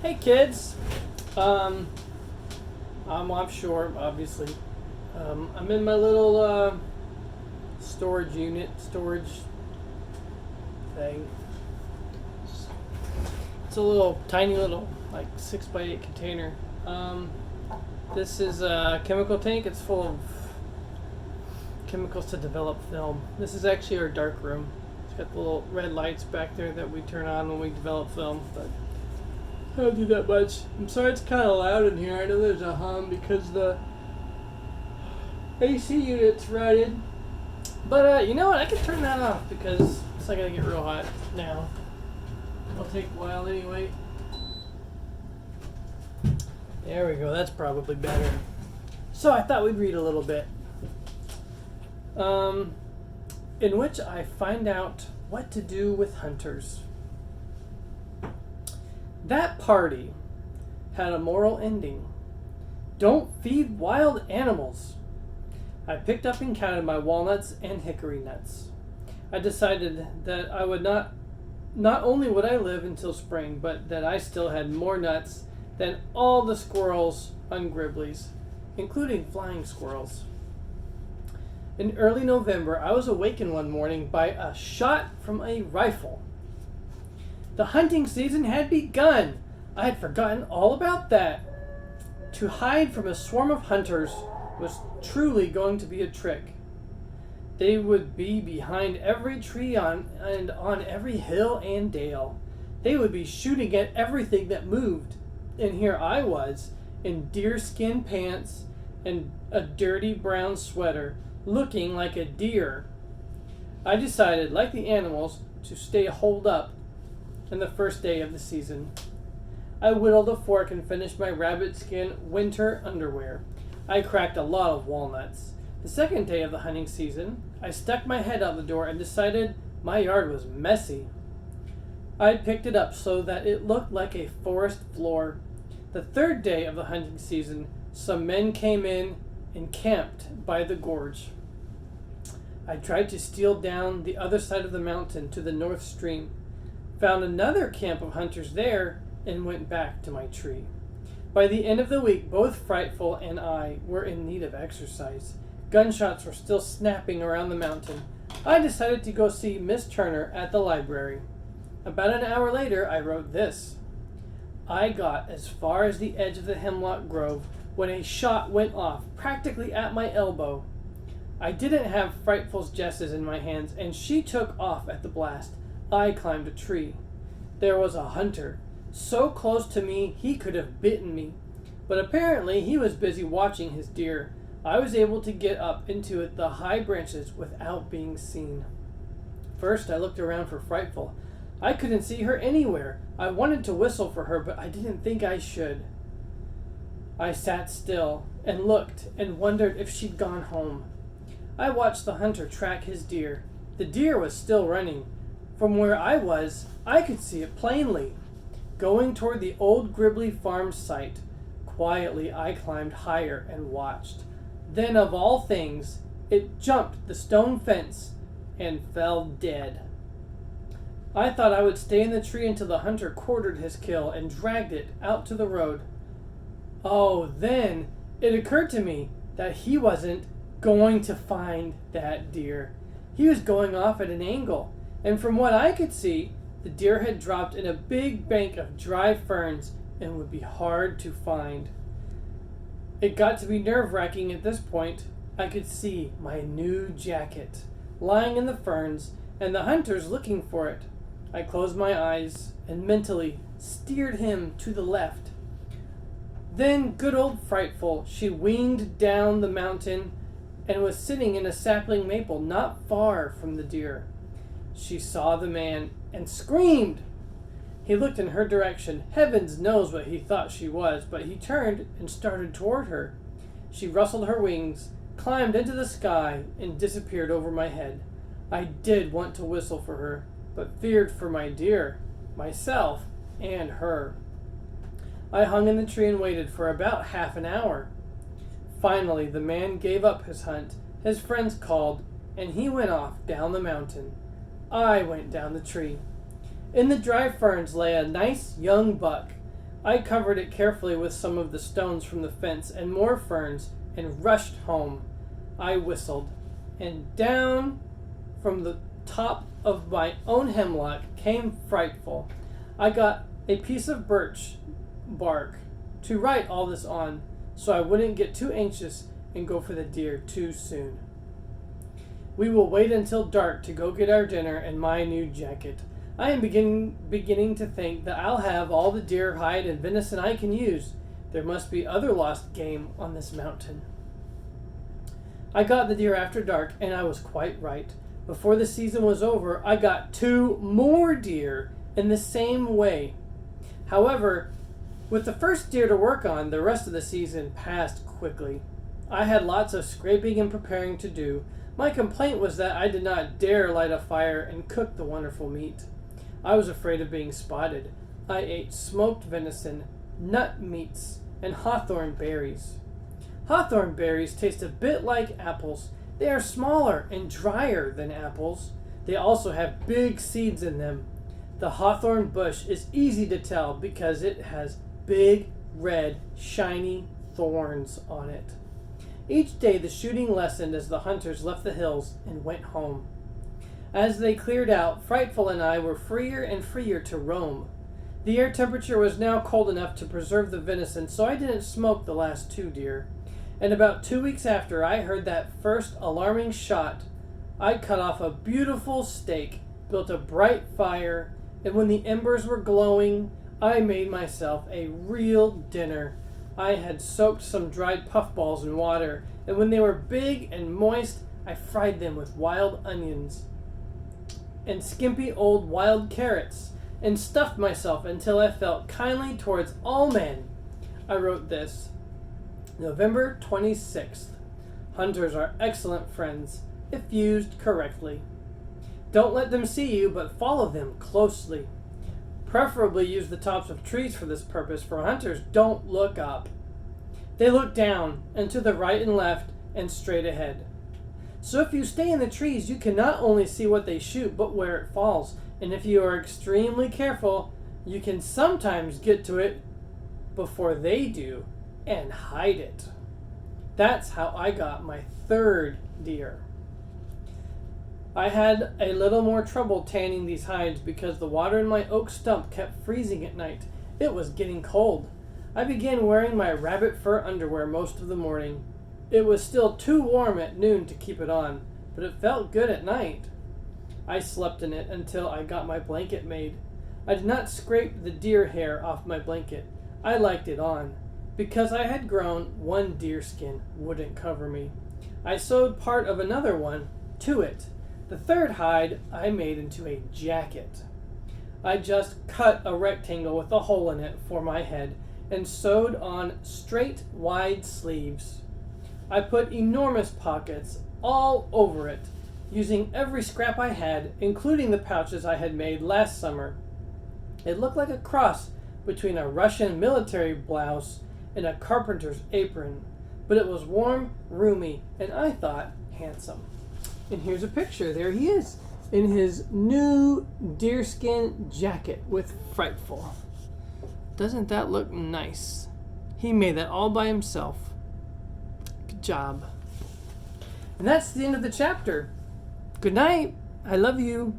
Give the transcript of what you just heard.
Hey kids, um, I'm offshore, obviously. I'm in my little storage thing. It's a little tiny little like 6x8 container. This is a chemical tank. It's full of chemicals to develop film. This is actually our dark room. It's got the little red lights back there that we turn on when we develop film, but I don't do that much. I'm sorry it's kind of loud in here. I know there's a hum because the AC unit's running. But you know what? I can turn that off because it's not going to get real hot now. It'll take a while anyway. There we go. That's probably better. So I thought we'd read a little bit. In which I find out what to do with hunters. That party had a moral ending. Don't feed wild animals. I picked up and counted my walnuts and hickory nuts. I decided that I would not only would I live until spring, but that I still had more nuts than all the squirrels on Gribley's, including flying squirrels. In early November, I was awakened one morning by a shot from a rifle. The hunting season had begun. I had forgotten all about that. To hide from a swarm of hunters was truly going to be a trick. They would be behind every tree and on every hill and dale. They would be shooting at everything that moved. And here I was, in deerskin pants and a dirty brown sweater, looking like a deer. I decided, like the animals, to stay holed up in the first day of the season. I whittled a fork and finished my rabbit skin winter underwear. I cracked a lot of walnuts. The second day of the hunting season, I stuck my head out the door and decided my yard was messy. I picked it up so that it looked like a forest floor. The third day of the hunting season, some men came in and camped by the gorge. I tried to steal down the other side of the mountain to the north stream, found another camp of hunters there, and went back to my tree. By the end of the week, both Frightful and I were in need of exercise. Gunshots were still snapping around the mountain. I decided to go see Miss Turner at the library. About an hour later, I wrote this. I got as far as the edge of the hemlock grove when a shot went off practically at my elbow. I didn't have Frightful's jesses in my hands, and she took off at the blast. I climbed a tree. There was a hunter, so close to me he could have bitten me, but apparently he was busy watching his deer. I was able to get up into the high branches without being seen. First, I looked around for Frightful. I couldn't see her anywhere. I wanted to whistle for her, but I didn't think I should. I sat still and looked and wondered if she'd gone home. I watched the hunter track his deer. The deer was still running. From where I was, I could see it plainly. Going toward the old Gribley farm site, quietly I climbed higher and watched. Then, of all things, it jumped the stone fence and fell dead. I thought I would stay in the tree until the hunter quartered his kill and dragged it out to the road. Oh, then it occurred to me that he wasn't going to find that deer. He was going off at an angle, and from what I could see, the deer had dropped in a big bank of dry ferns and would be hard to find. It got to be nerve-wracking at this point. I could see my new jacket lying in the ferns and the hunters looking for it. I closed my eyes and mentally steered him to the left. Then good old Frightful, she winged down the mountain and was sitting in a sapling maple not far from the deer. She saw the man and screamed. He looked in her direction. Heavens knows what he thought she was, but he turned and started toward her. She rustled her wings, climbed into the sky, and disappeared over my head. I did want to whistle for her, but feared for my deer, myself, and her. I hung in the tree and waited for about half an hour. Finally, the man gave up his hunt. His friends called, and he went off down the mountain. I went down the tree. In the dry ferns lay a nice young buck. I covered it carefully with some of the stones from the fence and more ferns and rushed home. I whistled, and down from the top of my own hemlock came Frightful. I got a piece of birch bark to write all this on, so I wouldn't get too anxious and go for the deer too soon. We will wait until dark to go get our dinner and my new jacket. I am beginning to think that I'll have all the deer hide and venison I can use. There must be other lost game on this mountain. I got the deer after dark, and I was quite right. Before the season was over, I got 2 more deer in the same way. However, with the first deer to work on, the rest of the season passed quickly. I had lots of scraping and preparing to do. My complaint was that I did not dare light a fire and cook the wonderful meat. I was afraid of being spotted. I ate smoked venison, nut meats, and hawthorn berries. Hawthorn berries taste a bit like apples. They are smaller and drier than apples. They also have big seeds in them. The hawthorn bush is easy to tell because it has big, red, shiny thorns on it. Each day the shooting lessened as the hunters left the hills and went home. As they cleared out, Frightful and I were freer and freer to roam. The air temperature was now cold enough to preserve the venison, so I didn't smoke the last 2 deer. And about 2 weeks after I heard that first alarming shot, I cut off a beautiful steak, built a bright fire, and when the embers were glowing, I made myself a real dinner. I had soaked some dried puffballs in water, and when they were big and moist, I fried them with wild onions and skimpy old wild carrots, and stuffed myself until I felt kindly towards all men. I wrote this, November 26th. Hunters are excellent friends, if used correctly. Don't let them see you, but follow them closely. Preferably use the tops of trees for this purpose, for hunters don't look up. They look down, and to the right and left, and straight ahead. So if you stay in the trees, you can not only see what they shoot, but where it falls. And if you are extremely careful, you can sometimes get to it before they do, and hide it. That's how I got my 3rd deer. I had a little more trouble tanning these hides because the water in my oak stump kept freezing at night. It was getting cold. I began wearing my rabbit fur underwear most of the morning. It was still too warm at noon to keep it on, but it felt good at night. I slept in it until I got my blanket made. I did not scrape the deer hair off my blanket. I liked it on. Because I had grown, one deer skin wouldn't cover me. I sewed part of another one to it. The 3rd hide I made into a jacket. I just cut a rectangle with a hole in it for my head and sewed on straight, wide sleeves. I put enormous pockets all over it, using every scrap I had, including the pouches I had made last summer. It looked like a cross between a Russian military blouse and a carpenter's apron, but it was warm, roomy, and I thought handsome. And here's a picture. There he is in his new deerskin jacket with Frightful. Doesn't that look nice? He made that all by himself. Good job. And that's the end of the chapter. Good night. I love you.